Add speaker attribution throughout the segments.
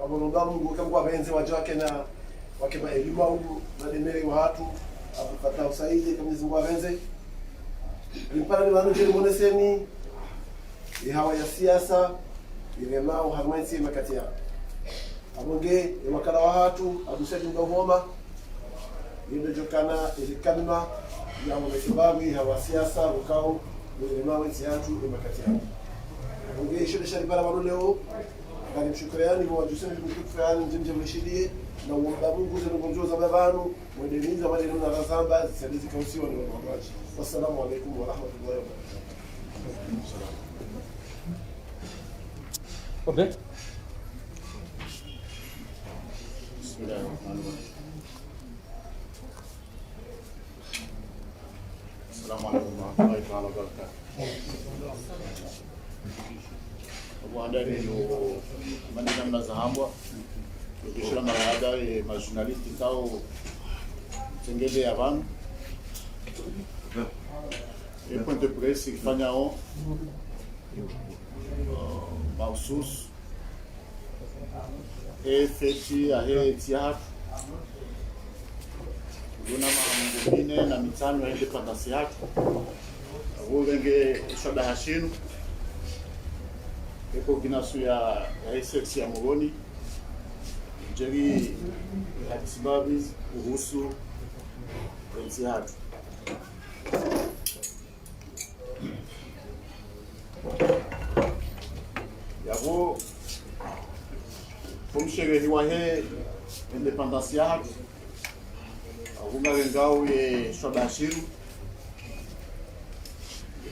Speaker 1: Wabolomba Mungu kama wapenzi wake na wake elimu au mademere wa watu apata usaidi kama Mungu wapenzi. Limpana ni wanu jeli moneseni hawa ya siasa ilema uhamwensi makati yao. Abonge wakala wa watu abushaji ngahoma ndio jokana ilikanima ya mwanashababu hawa siasa ukao ilema wensi watu makati yao. Abonge shule sharibara wanu leo kani mshukrani kwa wajuseni mshukrani mjimje mshidie na uomba Mungu zinongozo za bavanu mwendeniza wale na razamba zisalizi kausiwa ni wanawaji. Wassalamu alaykum wa rahmatullahi wa barakatuh.
Speaker 2: Okay.
Speaker 3: Assalamu alaikum warahmatullahi wabarakatuh. Wandani no manina mnazahambwa kishira marada ma journaliste kao tengele avant e point de presse kifanya o mausus e feti ahe tiap kuna mambo mengine na mitano ya independence yako wenge shoda hashinu eko ginasu ya seksi ya Moroni jeri hatibabiz kuhusu ensihad yabo kumsherehi wahe independence yako agunga ngao ye shoda hashinu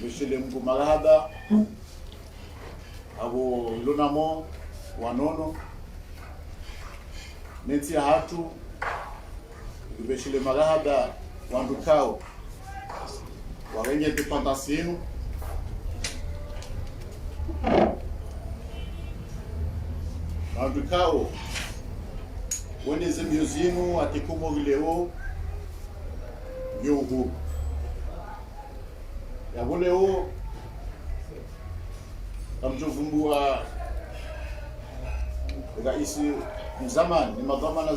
Speaker 3: bishile Mungu marahaba abo lonamo wanono neti hatu bishile marahaba wandukao warenge independence yenu wandukao wende zimyuzinu atikumo leo yuhu ya leo amjovumbua raisi mzamani ni madhamana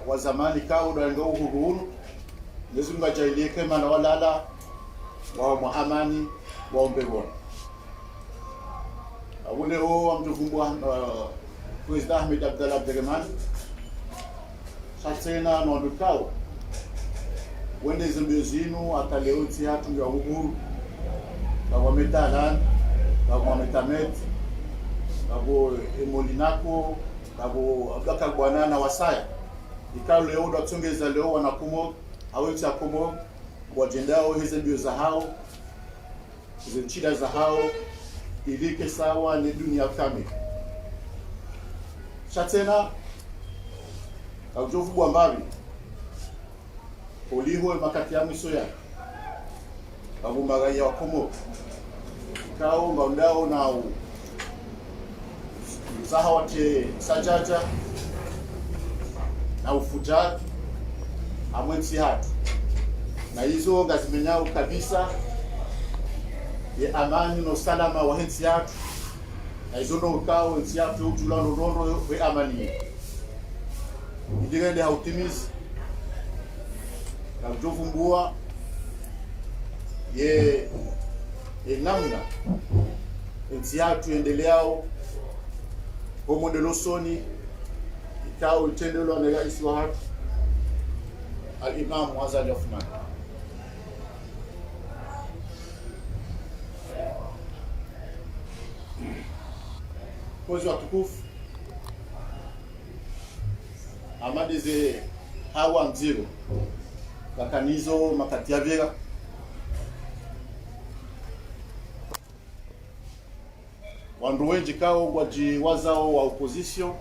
Speaker 3: wa zamani kao ndio uhuru nezunga jailie kema na walala wa muamani waombe bwana leo amjovumbua President Ahmed Abdallah Abdurrahman satena no kao wende zimbiozinu ataleo tiatu ya uhuru na wametalan na Mohamed abo Emolinako abo abaka bwana na wasaya ikao leo ndo tungeza leo wanakumo hawezi akumo wajendao hizo ndio za hao hizo chida za hao ilike sawa ni dunia kamili chatena aujofu bwambabi oliho makati ya mwisoya abo magaya wakomo kao maundao na zaha wate sajaja na ufujaji amwensi hatu na hizo ngazimenyao kabisa ye amani no salama wa hensi hatu na hizo no kao hensi hatu utulano nono we amani idigende hautimizi na ujovumbua ye namna enzi yatu endeleao homo de losoni ikao itendelo na rais wa haki al-Imam Azali Othman kozi watukufu amadize hawa mziro kakanizo makati ya vega wandu wengi kao wajiwazao wa opposition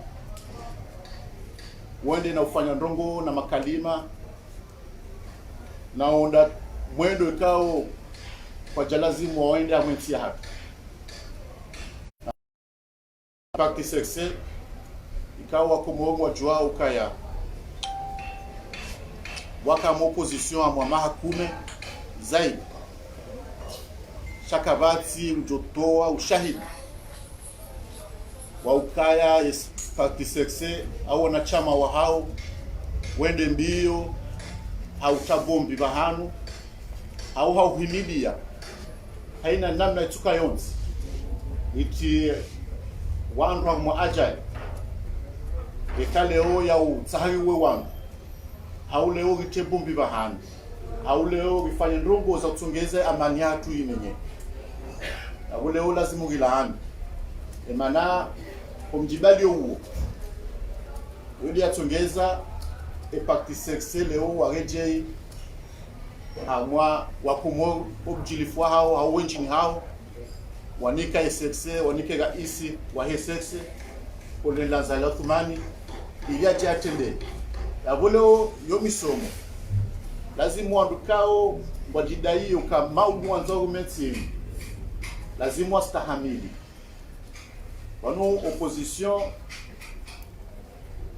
Speaker 3: wende na ufanya ndongo na makalima na onda mwendo ikao kwa jalazimu waende amwentia hatu pakti sekse ikao wakumogo wajua ukaya waka opposition amwa mahakume zaidi shakabati ujotoa ushahidi wa ukaya parti sexe au wanachama wa hao wende mbio hautabombi bahanu au hauhimidia haina namna ituka yonzi iti wandu mwa ajali ekaleo ya utsahiwe wangu hauleo gitebombi bahanu hauleo gifanye ndongo za utongeze amani yatu imenye hauleo lazima gilahani emana omjibali uwo yodi atongeza parti sexe leo wareje hamwa wakumo objilifwa hao wenchini hao wanika sexe wanike raisi wa sexe olela za Uthmani iyaje atende yabolo yo misomo lazima wandukao wajidai kama mwanzo meti lazima wastahamili wanu opposition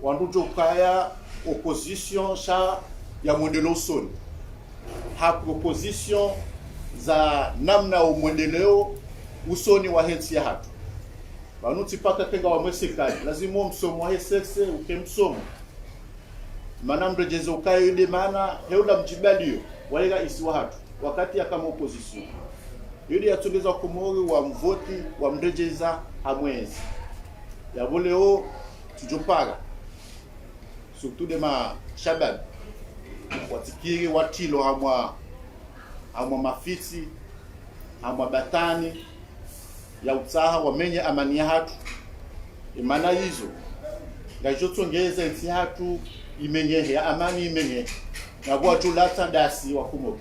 Speaker 3: wandujo kaya opposition sha ya mwendeleo usoni ha proposition za namna mwendeleo usoni wa hensi ya hatu wanu tipaka kenga wa mwesikali lazima msomo wa sexe ukemsomo mana mrejezo ukayo ide mana heula mjibalio walega isi wa hatu wakati ya kama opposition yudi yatongeza kumori wa mvoti wa mrejeza hamwezi ya voleo tujopara surtout de ma shabab watikiri watilo hamwa mafiti hamwa batani ya utsaha wamenye amani ya hatu imana hizo ngajotongeza nti hatu imenye ya amani imenye na kwa tulata dasi wakumo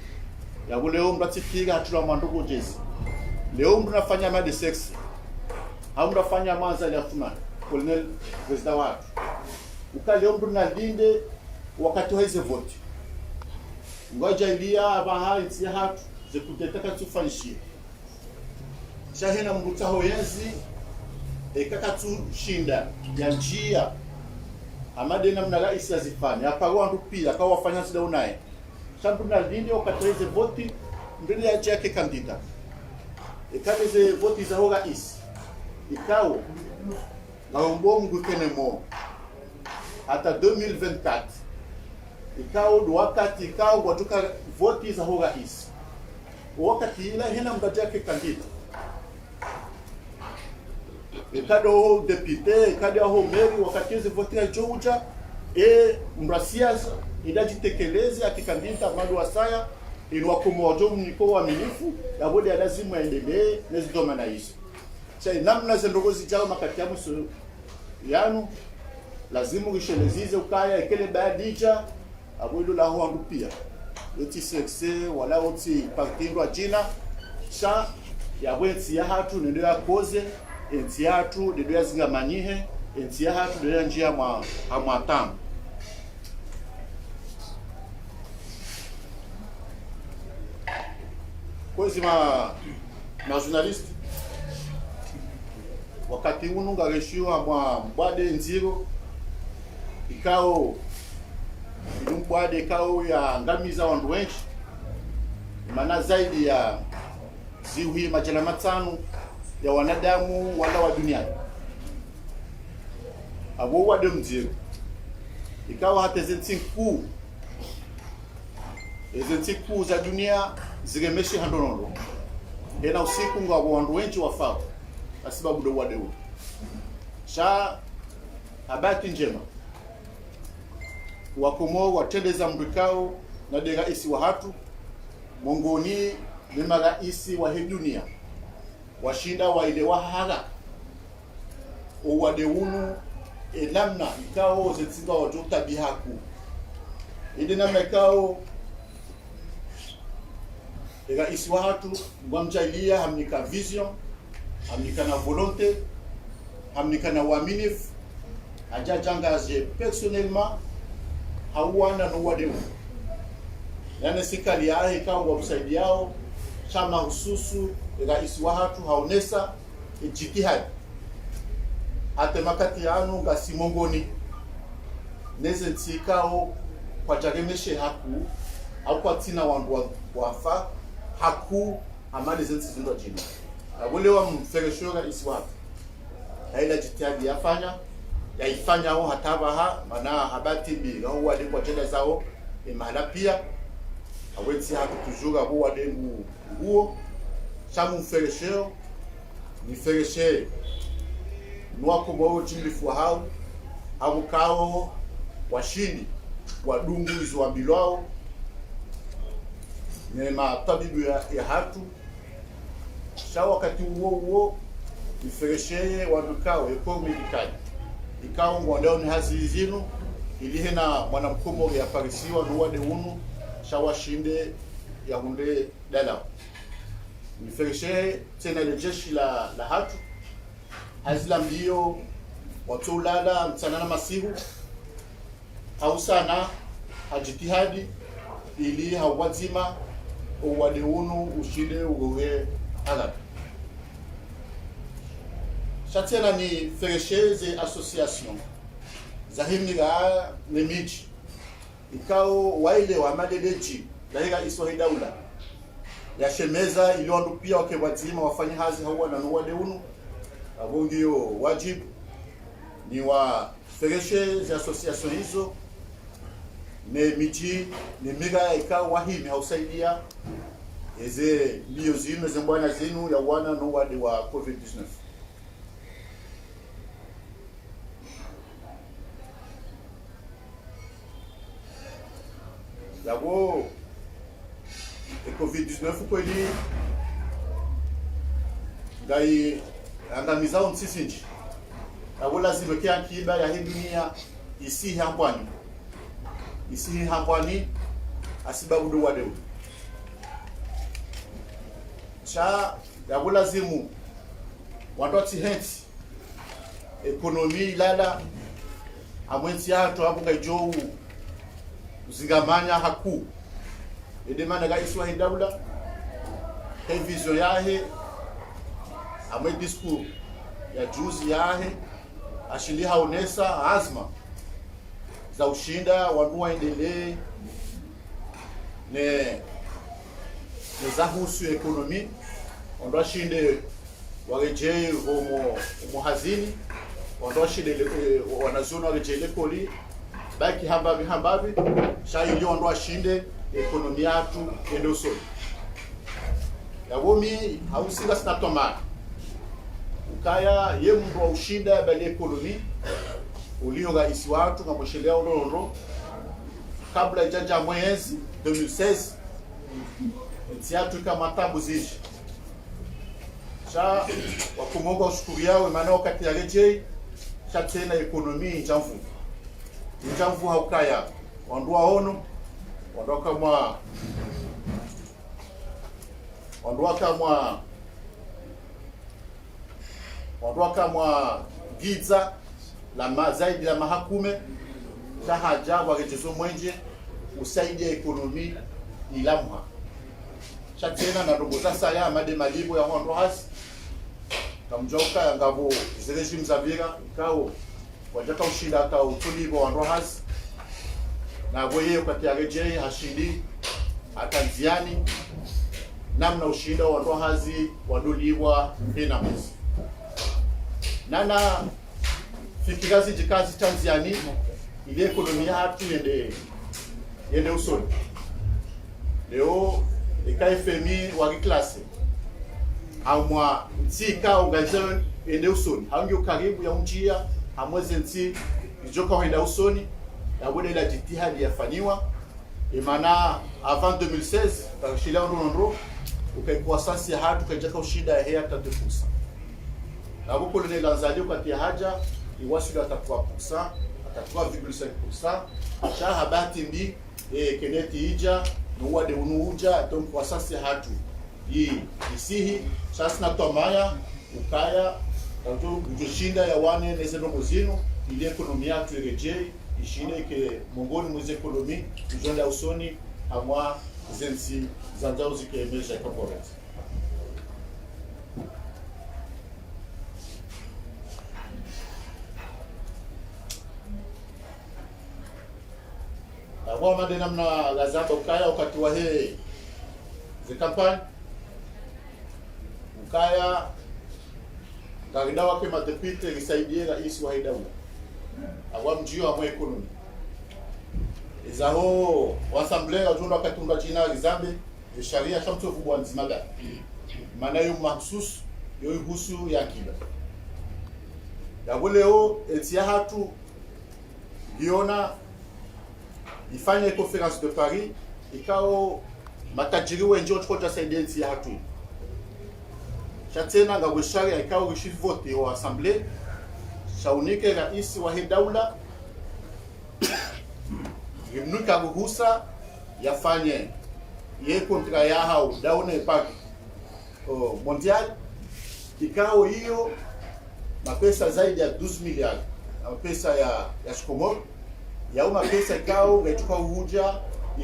Speaker 3: ya voleo mbatikiri hatula mwandugo jezi leo mnafanya made sex au mnafanya manza ya Uthmani colonel president watu ukaleo mnalinde wakati wa hizo vote ngoja ilia abaha iti hatu zekutetaka tufanishie shahena mrutaho yenzi ekakatu shinda ya njia amade namna rais azifanya apagwa ndu pia akawa wafanya sida unaye shambu nalinde wakati wa hizo vote mbele ya chake kandida ekabeze voti za hoga isi ikao naombo mgukene mo hata 2024 ikao do wakati ikao watuka voti za hoga isi wakati ila hena mgati yake kandida ikado depute ikado ho meri wakati hizo voti ya Georgia mrasias idajitekeleze akikandida madu wasaya ili wakumojo mniko waaminifu ya bodi ya lazima yaendelee nezidoma na hizo chai namna zendogozi jao makati yamu so yanu lazima ushelezize ukaya ekele badija abwilo la ho andu pia yoti sexe wala oti partindo ajina cha ya bweti ya hatu ndio ya koze enti hatu ndio ya zingamanyihe enti ya hatu ndio ya njia mwa amwatamu kozi ma journalist wakati unu ngareshiwa mwa mbwade nziro ikao mbwade ikao ya ngamiza wandu wenchi mana zaidi ya ziwi majana matano ya wanadamu wala wa duniani abo wade mziro ikao hata zentiku za dunia ziremeshi handonondo ena usiku ngabo wandu wenchi wafaa asibabu do wade u sha habati njema wakomo watendeza mrikao na de raisi wa hatu mongoni ni maraisi wa dunia washinda wa ile wahara o wade unu namna ikao zetinga wajota bihaku ile namna ikao raisi wa hatu ngwamjailia hamnika vision hamnika na volonté hamnika na waminif ajajangaje personnellement hawana no wadeu yani sikali yae kama wabsaidi yao chama hususu raisi wa hatu haonesa jitihad hata makati yanu ngasimongoni neze tsikao kwa jaremeshe haku au kwa tina wandu wafa haku amali zensi zindo jina wale wa mfereshora isi watu haila jitihadi yafanya yaifanya hao hatabaha mana habati bi hao wade kwa tenda zao mahala pia awezi hatu tujuga huo wade nguo chamu mferesheo ni fereshe nwako bao chimlifu hao kao washindi wadungu izo wabilwao ne matabibu ya hatu sha wakati huo iferesheye wadukao eko medikali ikao ngwandao ni hazi zinu ilihe na mwanamkumo ya parisiwa nuwade unu sha washinde ya hunde dala iferesheye tena ile jeshi la hatu hazila mbio watu ulala mtsanana masihu au sana hajitihadi ili hawazima uwade unu ushinde ugowe ala Chatiana ni feresheze association zahimiga nemiji ikao waile wa madeleji dahiga iswahi daula ya shemeza iliondu pia wakewazima wafanya hazi hawa na nuwade unu abongio wajibu ni wa feresheze association hizo ne miji ni miga ikao wahimi hausaidia eze mbio zinu zembwana zinu ya wana nuwade wa COVID-19 Yabo COVID-19 kweli dai angamiza msisinji yabo lazima kia kiba ya hii dunia isi hambwani asibabu do wade cha yabo lazimu wandoti henti ekonomi lala amwensi hatu hapo ngaijo uzingamanya haku edemana ga iswa daula vision yahe amwe discours ya juzi yahe ashili haonesa azma za ushinda wanua endelee ne zahusu ekonomi ondo shinde wareje homo hazini ondo shinde wanazona wareje koli baki hambabi shayi yondo ashinde ekonomi yatu ende usoni yabomi hausinga sinatoma ukaya ye mndo wa ushinda bali ekonomi ulio gaisi watu ngamoshelea olondo kabla ijanja mwezi 2016 ntiatu kama tabu zishi sha wakumonga ushukuri yao maana wakati ya reje sha tena ekonomi njamvu haukaya wandua ono wandua kama giza la zaidi la mahakume tahaja wagejezo mwenje usaidia ekonomi ilamha chatena na robo sasa ya made malibo ya hondo hasi kamjoka ya ngabo zirejim zavira ikao wajaka ushinda aka utulibo wa rohas na boye kwa tiareje hashindi atanziani namna ushinda wa rohazi wadoliwa hena mwezi nana fikirazi jikazi Tanzania ile ekonomia hatu yende usoni leo FMI wa klase amwa tika organization yende usoni hangi karibu ya unjia hamwezi nti ijoka wenda usoni ya bode la jitihadi yafanywa imana avant 2016 takashila ndo ukaikuwa sasi ya hatu kajaka ushida ya hea 30%. Na buko lene lanzali ukati ya haja iwasili atakuwa 3.5%. Sha habati mbi keneti ija nuwade unuuja donc kwa sasi ya hatu isihi sasa natomaya ukaya auto ujishinda ya wane nezeno muzino ili ekonomi yatu irejei ishine ke mongoni muze ekonomi ujonda usoni amwa zensi zanjao zikemeja corporate awa madena mna lazaba ukaya wakati wa he ze kampani ukaya Kagida wake madepite risaidie rais wa daula. agwa mjio amwe economy izaho wasamble ajunda katunda jina Zambe sharia shamto kubwa nzimaga maana yo mahsus yo ihusu ya kila leo etia hatu biona ifanye conférence de Paris ikao matajiri wengi wote saidia nchi ya hatu chatena ngabwe sharia ikao vote wa assemblée shaunike rais wa daula imnuka ruhusa yafanye ye kontra ya hao daune park mondial ikao hiyo mapesa zaidi ya 12 miliardi na mapesa ya Shikomor ya uma pesa ikao ngachukua uhuja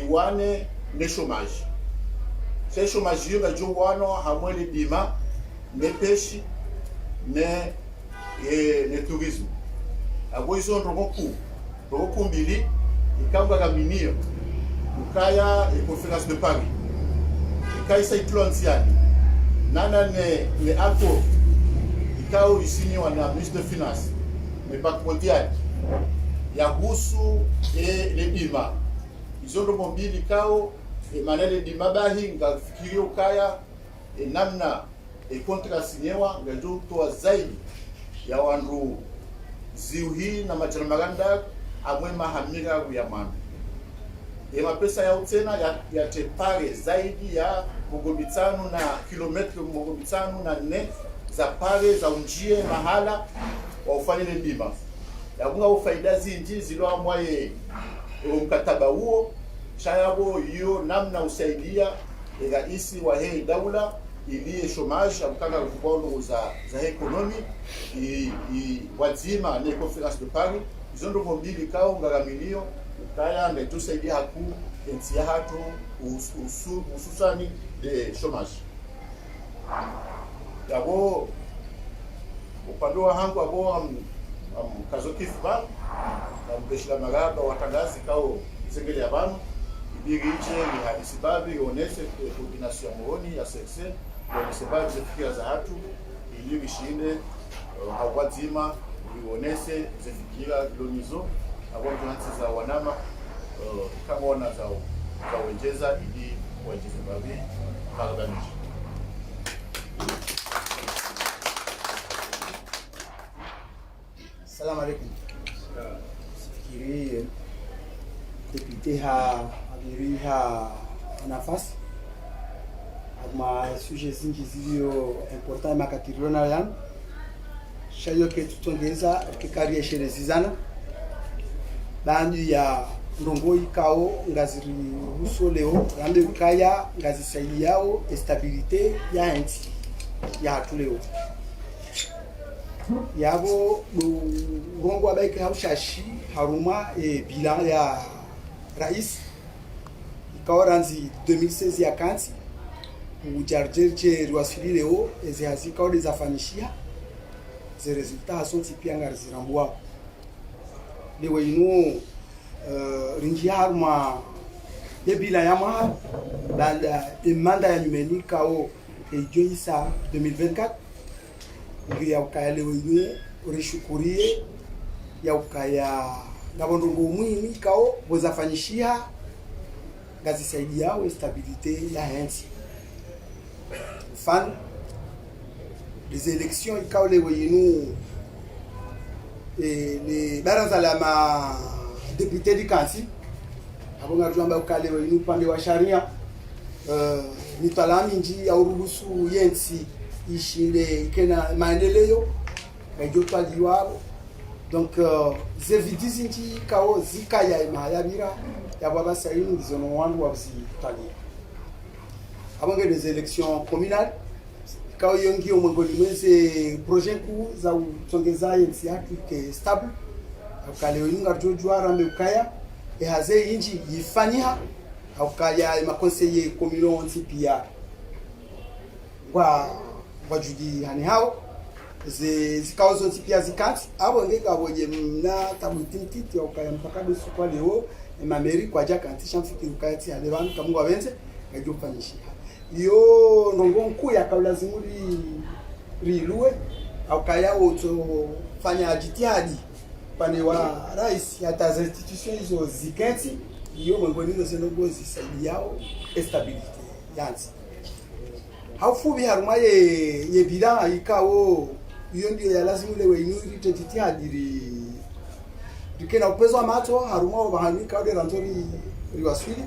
Speaker 3: iwane ne chômage c'est chômage yo ngajo wano hamwele bima ne peshi ne tourisme abo izo ndoko mbili ikamba kaminio ukaya e conférence de Paris ikaya saitlantiani nana ne accord ikao isinyo wana ministre de finance mais banque mondiale ya husu le bima izo ndoko mbili ikao manele bima bahi ngafikirio ukaya namna kontra sinyewa ngajo toa zaidi ya wandu ziuhi na majaramaganda amwe mahamira ya manu mapesa ya utena ya tepare zaidi ya mugobitano na kilometri mugobitano na ne za pare za unjie mahala wa ufanye bima ya bunga ufaida zinji zilo amwaye mkataba huo shayabo hiyo namna usaidia rais wa daula ili chômage amkanga kubono za economy wazima ne conférence de Paris izondo mbili kao ngaraminio ukaya ngetusaidia haku nchi ya hatu hususani de chômage yabo upande wa hangu abo kazokifa na mbeshila magaba watangazi kao sengeli ya banu ibiriche ni hadisi babi onese coordination moroni ya sexe kwa sababu zifikia za hatu ili bishinde hawazima ionese zifikia kilonizo hawa tunansi za wanama kama wana za wenjeza ili wajeze babi magabanishi.
Speaker 2: Assalamu alaikum. Fikiri député ha nafasi ma sujet zingi zilio important makatirona yan shayo ke tutongeza ke karia sherezizana bandu ya ndongo ikao ngaziri huso leo yande ukaya ngazisaidi yao stabilité ya nchi ya tuleo yabo rongo abaike haushashi haruma bilan ya rais ikaoranzi 2016 ya kanti ujarjerje riwasili leo ezihazi kaode zafanishia ze resultats sont tipia ngarizirambwa lewe ino ringi haruma de bilan ya ma banda demanda ya numérique au ejoisa 2024 ngia ukaya lewe ino urishukurie ya ukaya ngabondongo mwini kao bozafanyishia ngazi saidi yao stabilité ya nchi fan les élections ikao lewe ino les baraza la ma député du kansi abonga tuamba ukalewe ino pande wa sharia mitalami nji ya uruhusu yensi ishinde kena maendeleo ngajotwa liwao donc zevitizi nji kao zika ya mahayabira ya baba saini zono wandu wabzi tali abonge des élections communales kao yongi omongoli mweze projet ku za utongeza yensi yake ke stable akale yinga jojwa rambe ukaya haze inji yifanyia akaya ma conseiller communaux pia wa judi hani hao zikao zonti pia zikati abo ngeka aboje mna tamutimtiti ukaya mpaka besu kwa leo mameri kwa jaka antisha mfiki ukayati alevanu kamungu abenze ngajofanyishia iyo ndongo nkuu ya kaulazimuri rilue au kaya oto fanya jitihadi pande wa rais hata za institutions hizo zikenti hiyo miongoni mwa zinongozi saidi yao stability yanzi haufubi haruma ye bila ikawo hiyo ndio ya lazima ile wenuri tetitiadiri dikena upezo mato haruma wa bahanika ode rantori riwaswili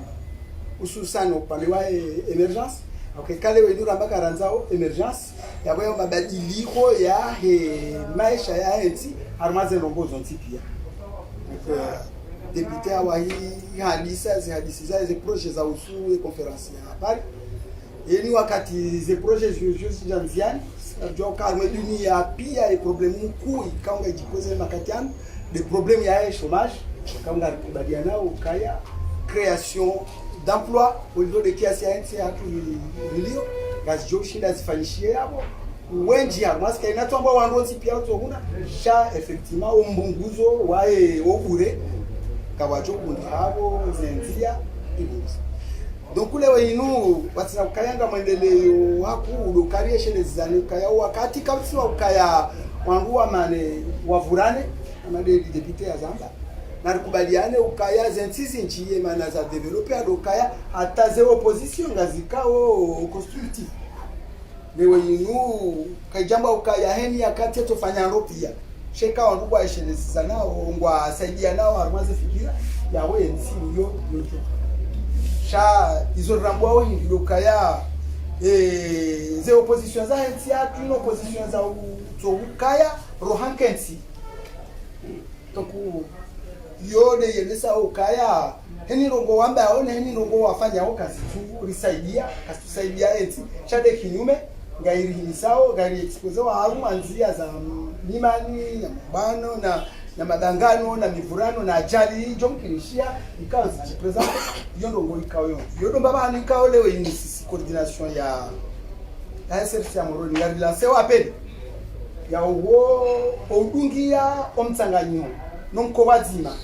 Speaker 2: hususan upande wa emergence kale wenuri ambaka ranzao emergence yabo mabadiliko ya maisha ya enti haruma zenongozo ntipia député wa hii hadisi za projets za usu e conference ya habari yeni wakati ze projets zozozi janziani ndio kama dunia pia e problemu mkuu ikaunga jipose makatiano de problème ya chômage kaunga kubadia nao kaya création d'emploi au niveau de kiasi ya nchi hatu milio gazi joshinda zifanyishie hapo wengi ya maska inatomba wanronzi pia utoguna sha effectivement umbunguzo wae obure kawacho kundi habo zenzia ibuzi donc ule wenu watina ukayanga maendeleo haku udokari shele zani kaya wakati kabisa ukaya wangu mane wavurane amade député ya Zamba na rikubaliane ukaya zentisi nchiye mana za developer ukaya hata ze opposition ngazikao constructive lewe yinu kajamba ukaya heni yakati tofanya ropia sheka wangu kwa shele zana ngwa saidia nao harmaze fikira yawe nsi yo yoto sha izo rambo wao hindi ukaya ze opposition za henti atu no opposition za to ukaya rohankensi toku yode yelesa ukaya heni rongo wamba aone heni rongo wafanya kazi tu risaidia kastusaidia eti shade kinyume ngairi hinisao gari expose wa haru anzia za nimani na mbano na madangano na mivurano na ajali jonkilishia ikawa zijipresente iyo rongo ikawa yo baba ni ikawa lewe ni coordination ya SRC ya Moroni ya relance wa pele ya uwo odungia omtsanganyo nomkobazima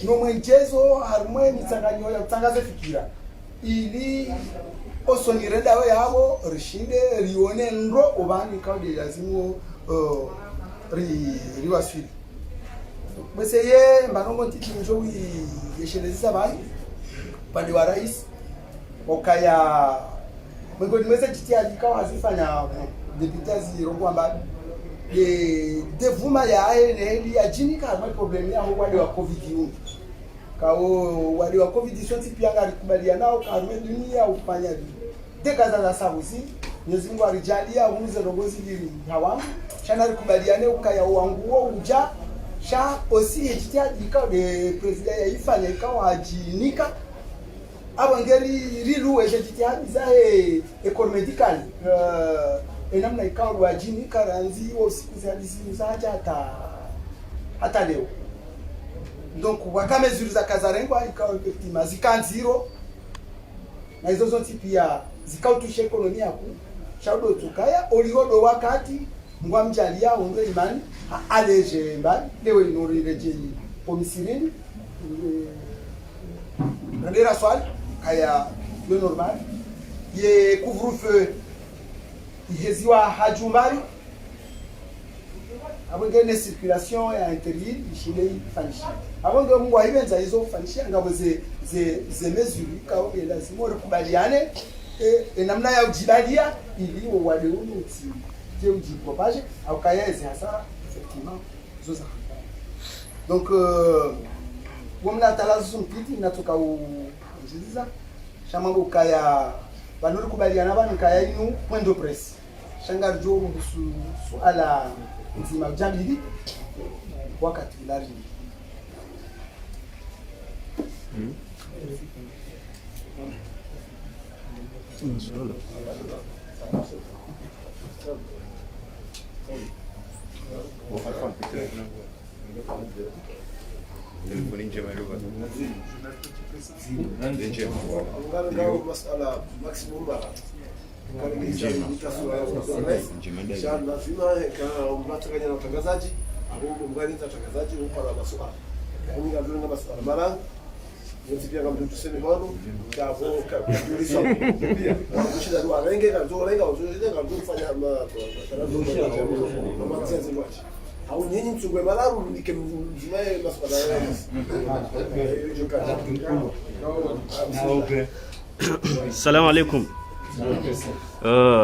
Speaker 2: nomwenjezo harumwe mitsanganyo ya kutangaza fikira ili osonirenda we yabo rishinde rione ndo obani kaudi lazimo riwaswili meseye mbanongo ntiti njowi yeshelezisa bani pande wa rais okaya mwengoni mweze jitiaji kawa hazifanya deputazi rongo ambabi devuma ya aene ya jinika harumwe problemi ya wale wa covid-19 kao wale wa covid-19 pia ngalikubalia nao harumwe dunia ufanya dekaza za sabuzi Mwenyezi Mungu alijalia umuze rongozi lili hawangu shana alikubaliane ukaya wanguo uja sha osi ejitiaji ikawa de president ya ifanya ikawa ajinika abangeri rilu ejitiaji za economedical enamna ikawa wajinika ranzi siku za hadisi zaja hata leo donc wakame zuri za kazarengwa ikawa effectivement zikanziro na hizo zote pia zikautusha ekonomia yako shaudo tukaya oligodo wakati ngwa mjalia onge imani aleje mbali lewe norireje pomisirini ndera swali kaya le normal ye couvre-feu iheziwa hajumbari abonge ne circulation ya intérieur ishile fanishi abonge mungu ahibenza hizo fanishi ngabo ze mesures kao lazima rekubaliane namna ya ujibalia ili wale unuti je ujipropage au kayazi hasara effectivement zoza donc wamna talazo mpiti natoka ujiza shamango kaya banuri kubaliana bani kaya inu point de presse shangar jo mbusu suala nzima jabili wakati lari
Speaker 4: solo
Speaker 1: Pia kama tuseme bado chavo kabisa pia kushida tu arenge kazo lenga uzuri lenga kufanya ma au nyinyi mchungwe malaru ndike mzimae masuala yao.
Speaker 4: Assalamu alaikum.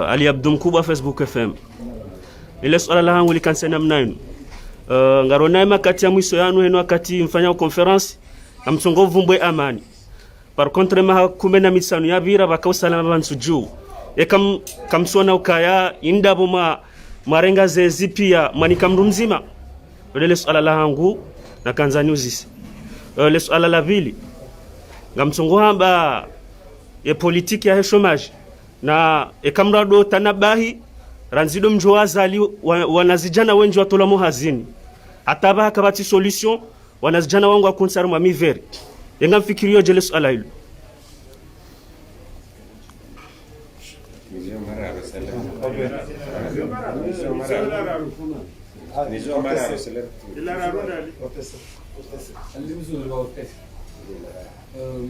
Speaker 4: Ali Abdou Mkubwa Facebook FM. Ile swala langu likansena mnainu. Ngarona makati ya mwiso yanu heno wakati mfanya conference amsongo vumbwe amani. Par contre ma kumena misanu ya bira bakausalama bansuju. Kamsona ukaya indabo marenga zezi pia manika mrumzima. Ile swala langu na kanzani uzisi. Ile swala la vili. Ngamsongo hamba ya politiki ya chômage na ekamrado tanabahi ranzido mjoazali wanazijana wengi watolamo hazini ataba kabati solution wanazijana wangu akonsar mwa miveri yenga mfikirio jele swala hilo.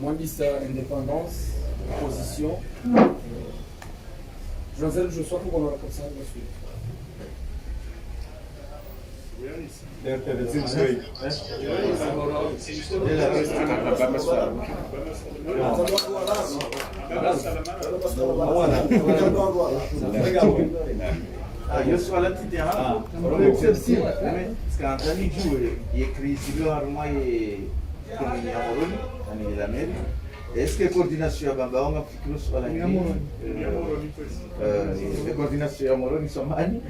Speaker 5: Moi, liste indépendance, opposition. Jean-Zel, je sois pour qu'on aura comme ça la suite.
Speaker 6: Io sono alla titella, scantani giù e crisi ormai come gli amoroni, anni della media. Est-ce que coordination ya bamba wanga fikiro swala ni coordination ya moroni somani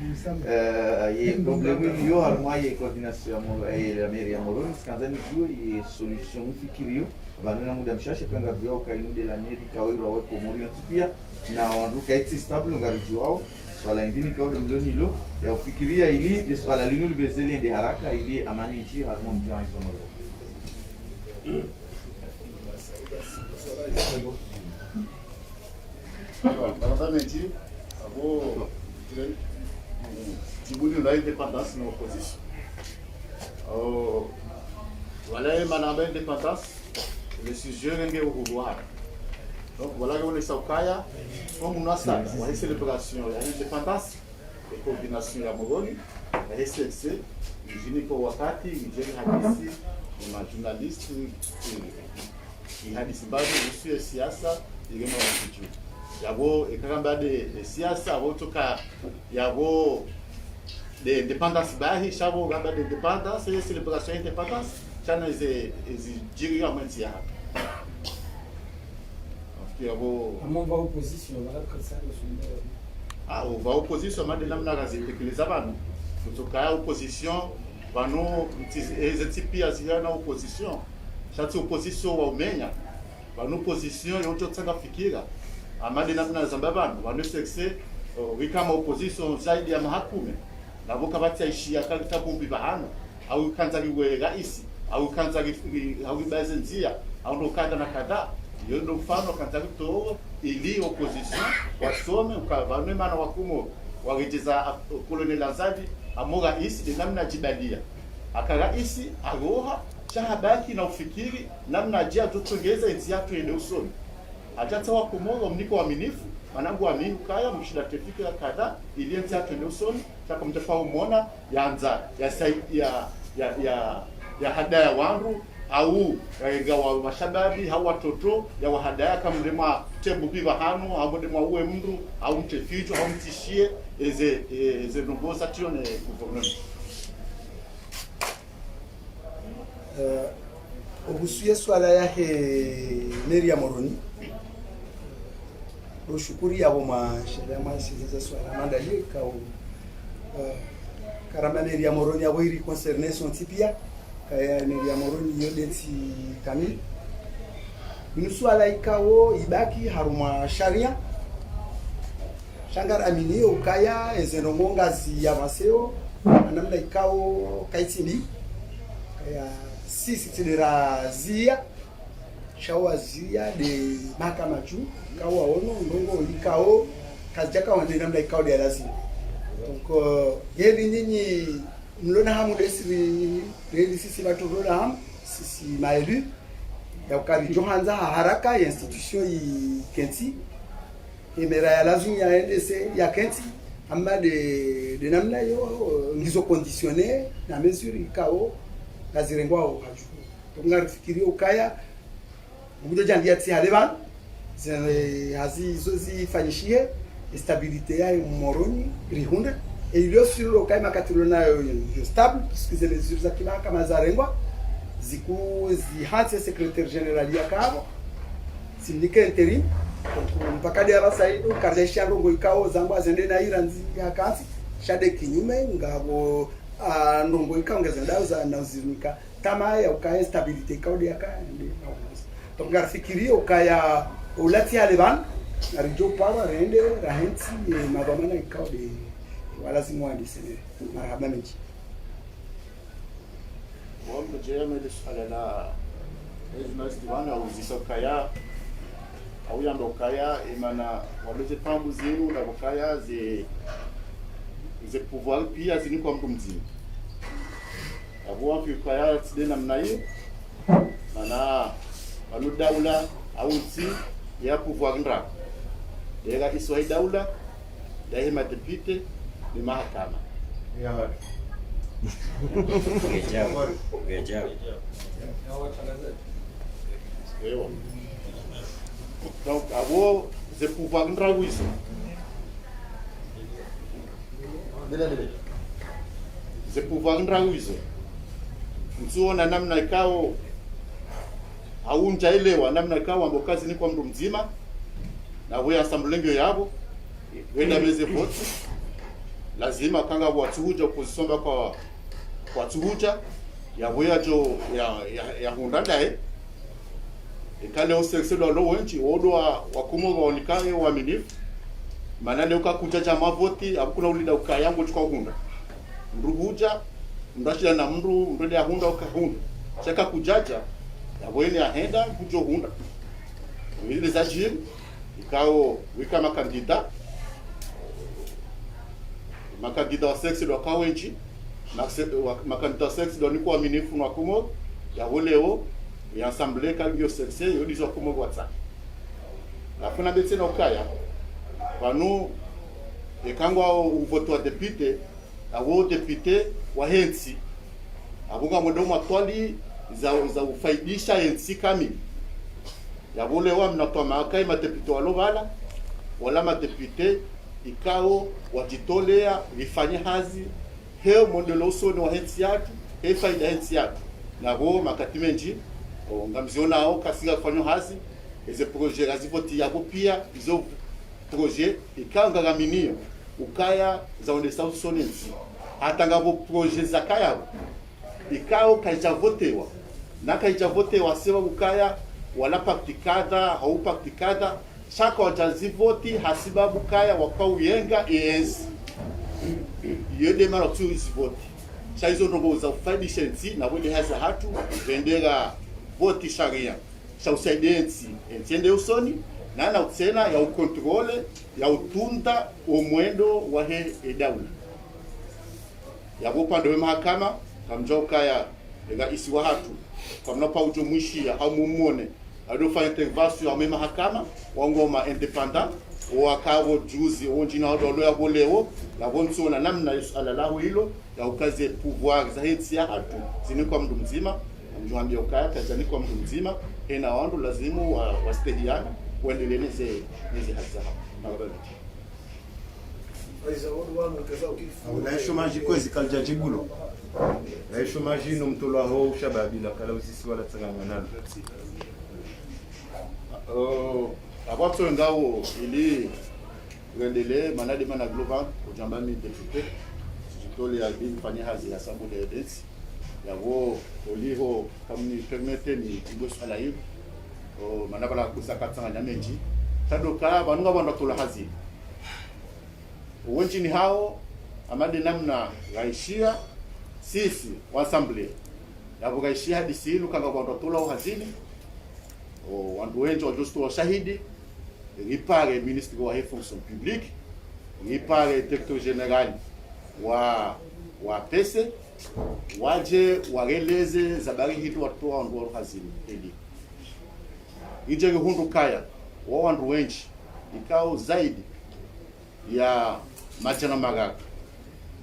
Speaker 6: ye problème yo harma ye coordination ya moroni la mairie ya moroni skanzani juu ye solution fikirio bana muda mshashe panga bio kainu de la mairie kawiro wa komori pia na wanduka eti stable ngariju wao swala ndini kwa mdoni lo ya ufikiria ili de swala linu libezeli ndi haraka ili amani nchi harma mjana hizo
Speaker 3: Exatamente, vou Djibouti na independência na oposição. Voilà, manamba independência, le sujet est au pouvoir. Donc voilà que on est saukaya, comme nous sommes, on a une célébration, il y a une indépendance, et coordination ya Moroni, il y a SLC, il y a une wakati, il y a une hadisi, il y a un journaliste, il y a hadisi bado, il y a siasa, il y a un yabo ekagamba de siasa wotoka yabo de independence bahi shabo gamba de independence et célébration independence chana ze jiriga mantia yabo
Speaker 5: comment va opposition voilà comme ça
Speaker 3: on va opposition mande namna razitekeleza banu kutoka opposition banu ezetipi azina opposition chati opposition wa umenya banu opposition yoto tsanga fikira amadi namna zambabano wanusexe wikama opposition zaidi ya mahakume na boka batyaishia kalita kumbi bahano au kanzaliwe rais au kanzali au bazenzia au ndo kada na kada hiyo ndo mfano kanzalito ili opposition wasome ukavane mana wakumo wagejeza kolonel Azadi amoga isi de namna jibalia akaraisi aroha chahabaki na ufikiri namna jia tutongeza enzi yatu ende usoni ajata wa kumoga mniko waaminifu manangu amini kaya mshida tefika kada ili enzi yatu ende usoni chaka mtefa umona yanza ya hadaya wangu au gawa mashababi au watoto ya wahadaya kama mlema tembu biva hano au mlema uwe mndu au mteficho au mtishie eze nongoza tione gouvernement
Speaker 2: obusuye swala yahe meri ya Moroni doshukuri yabo masheria mashiza swala mandali kao karama meri ya Moroni yabo iri concerné son tipia kaya meri ya Moroni yodeti kamili minuswala ikao ibaki haruma sharia shangar amini ukaya ezenongonga zi ya maseo anamda ikao kaitini kaya sisi tilira zia shawazia de mahakama juu kawa ono ndongo ikao kazjaka wande namda ikao de lazima donc yeli nyinyi mlona hamu desiri reli sisi watu mlona hamu sisi maelu ya ukari johanza haraka ya institution i kenti emera ya lazima ya NDC ya kenti amma de namna yo ngizo conditionner na mesure ikao lazirengwa o haju tunga fikiria ukaya ngudo jandia ti alevan hazi zozi fanyishie stabilité ya moroni rihunda et il est sur le cas makatulona yo stable puisque les mesures za kila kama zarengwa ziku zihanse secrétaire général ya kabo simdike interim mpaka dia basaido kardesha rongo ikao zangu azende na iranzi ya kansi shade kinyume ngabo ndongo ikaongeza ndao za nazinika kama ya ukaya stabilité ikao dia ka ndi donc ngarafikiria ukaya ulati alevan arijo pawa rende rahenti mabamana ikao de wala simwandi sene marhaba menchi
Speaker 3: Wambe jeme de salala ejunas divana uzisa kaya au yando kaya imana waleze pambu zinu na kaya ze pouvoir pia zini kwa mtu mzima abo wapi kaya tside namna hiyo mana wanu daula au nsi ya pouvoir ndra yega isoi daula daima depute ni mahakama
Speaker 6: ya Gejao.
Speaker 3: Donc, abo ze pouvoir ndra wiso. Ze pouvoir ndra wiso. Mtuona namna ikao haunjaelewa namna ikao ambo kazi ni kwa mtu mzima na wewe asambulengyo yabo wenda beze vote lazima kanga watuhuja opposition kwa tuhuja ya wewe jo ya hundanda ikale useksedo lo wenchi odo wakumo waonekane waaminifu manane ukakujaja mavoti abukuna ulida ukayango chukwa hunda nduhuja ndashira na mrede ya hunda ukahunda cheka kujaja ya wewe ahenda kujo hunda ile zajir ikao wika makandida wa sexe do kawenchi makandida sexe do niko aminifu na kumo ya woleo ya assemblée kalio sexe yo dizo kumo gwatsa la funa betse no kaya panu ekangwa uvoto wa député awo député wa hensi abunga mdomo atwali za ufaidisha hensi kamili ya woleo mnatoa makai madepute walobala wala madepute ikao wajitolea vifanye hazi heo modelo usoni wa hensi yake he faida hensi yake nabo makatimenji ngamziona ao kasiga kufanya hazi eze projet azivoti yabo pia izo projet ikanga gaminio ukaya za ondesa usonensi hata ngabo projet za kaya ikao kaijavotewa na kaijavotewa sema ukaya wala praktikada au praktikada chaka wajazivoti hasibabu kaya wakauyenga ES yede mara tu isivoti cha hizo ndogo za ufaidishensi na wende haza hatu vendera voti sharia cha usaidensi entiende usoni na na utsena ya ukontrole ya utunda omwendo wa he edaula ya upande wa mahakama kamjoka ya ega isi wa hatu kamna pa ujumuishia au mumone adofanya intervention ya mahakama wangoma independent wakawo juzi onjina odolo ya boleo la bontsona namna alalahu hilo ya ukaze pouvoir za hetsi ya hatu ziniko mtu mzima mjwambia ukaya kazani kwa mtu mzima ena wandu lazimu wastehiana kuendelea neze haza na wabali
Speaker 7: na chômage kwezi kalja jibulo na chômage no mtolo ho shababi la kala usisi wala tsangana nalo
Speaker 3: abato ngao ili rendele manade mana global ujambami depute jitole ya bin fanya hazi ya sabu de dance yawo oliho kamni permete ni tibo sala hivi manabala kusaka tsanga nyameji tadoka banunga banda tola hazi wenchi ni hao amade namna gaishia sisi wa assembly yabo gaishia hadi silu kanga banda tola hazini wandu wengi wajustu wa shahidi ripare ministre wa fonction publique ripare directeur général wa pese waje wareleze zabari hitu watoa wandu hazini eli ije hundu kaya wa wandu wengi ikao zaidi ya majana magaga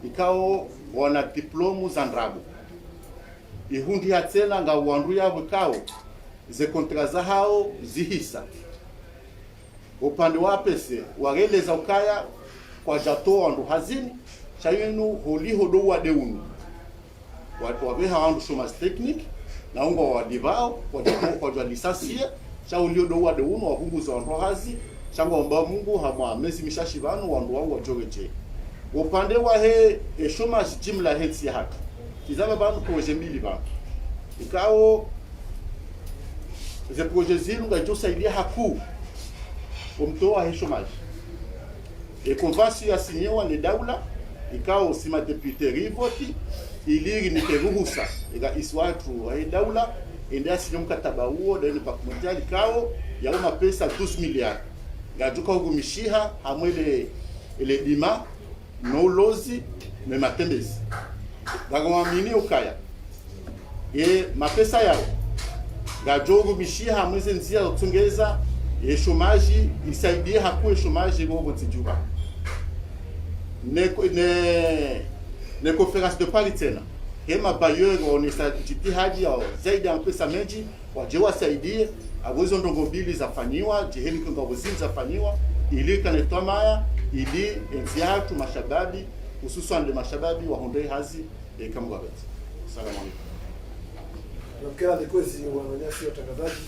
Speaker 3: ikao wana diplomu za ndrago ihundi hatena nga wandu yabo kao ze kontra za hao zihisa upande wa pese wageleza ukaya kwa jato wandu hazini chayinu holi hodo wa deunu watu wabeha wandu shomas technique na ungo wa divao kwa jato kwa jwa lisansie cha ulio do wa deunu wa hunguza wandu hazi chango omba Mungu hamwa mezi mishashibanu wandu wangu wajogeje upande wa he shomas jimla hetsi haki kizaba bantu projet mbili bantu ikao ze projet zinu ngajosaidia haku umtoa he chômage e convention yasinyiwa ni daula ikao sima député rivoti iliri ni teruhusa ika iswatu he daula ende asinyo mkataba huo deni pakumondial ikao ya uma pesa 12 milliards ngajuka hugumishiha hamwele ele dima no lozi me matembezi ngagomamini ukaya mapesa yao gajogo mishiha hamweze nzia utungeza chômage isaidie hakuwe chômage gogo tijuba ne conférence de Paris tena kema bailleur onesa jitihadi au zaidi ya pesa mengi wajewa saidie agozo ndongo mbili zafanywa jiheli kunga wazini zafanywa ili kanetwa maya ili enziatu mashababi hususan de mashababi wa hondei hazi kama wabeti. Salamu alaykum.
Speaker 1: Nafikiri alikuzi wananyasi watangazaji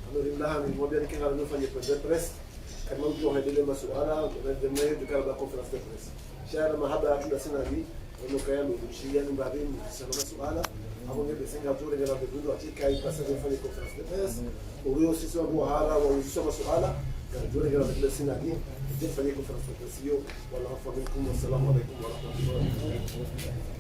Speaker 1: alhamdulillah nimwambia nikinga nifanye press kama mtu haendelee masuala ndio ndio kama conference de press shara mahaba tuna sina hivi ndio kaya mshiriani baadhi sana masuala hapo ndio besenga tu ndio ndio atika ipasa kufanya conference de press ulio sisi wa hara wa uzisha masuala ndio ndio sina hivi ndio fanye conference de press hiyo wala afahamu. Assalamu alaykum wa rahmatullahi wa barakatuh.